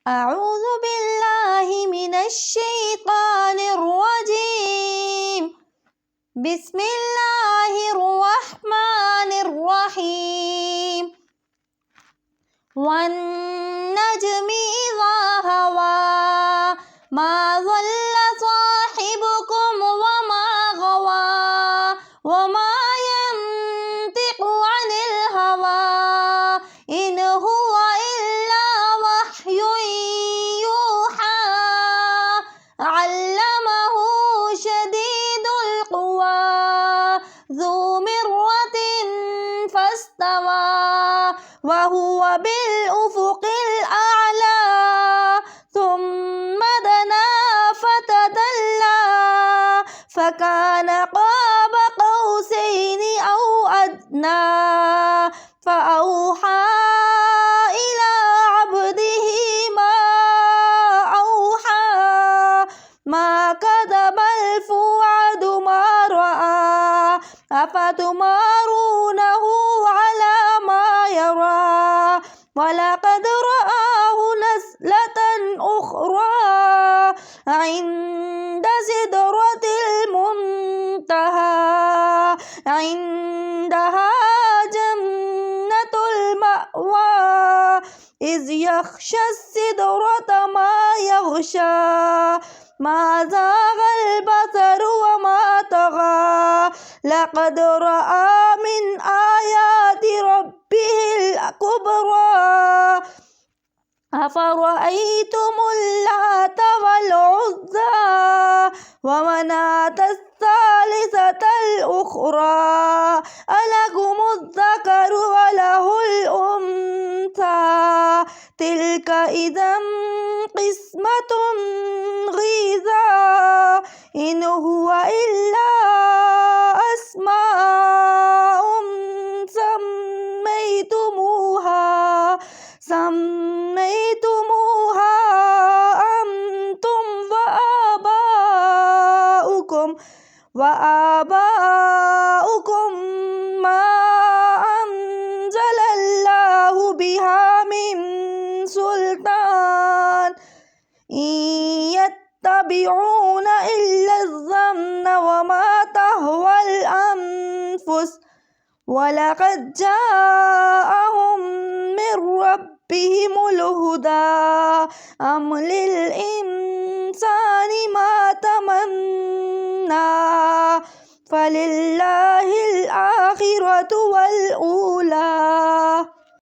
أعوذ بالله من الشيطان الرجيم. بسم الله الرحمن الرحيم. والنجم إذا هوى ما ضل صاحبكم وما غوى وما ينطق عن الهوى إن هو إلا وحي يوحى علمه شديد القوى ذو مرة فاستوى وهو بالأفق الأعلى ثم دنا فتدلى فكان قاب قوسين أو أدنى فأوحى إلى عبده ما أوحى ما كذب الفؤاد ما رأى أفتمارونه على ما يرى ولقد رآه نزلة أخرى عند سدرة المنتهى عندها جنة المأوى إذ يغشى السدرة ما يغشى ما زاغ البصر وما طغى لقد رأى من آيات ربه الكبرى أفرأيتم اللات والعزى ومناة الثالثة الأخرى ألكم الذكر وله الأنثى تلك إذا قسمة ضيزى إن هو إلا أسماء سميتموها أنتم وآباؤكم ما أنزل الله بها من سلطان إن يتبعون إلا الظن وما تهوى الأنفس ولقد جاءهم من ربهم الهدى أم للإنسان ما تمنى فلله الآخرة والأولى.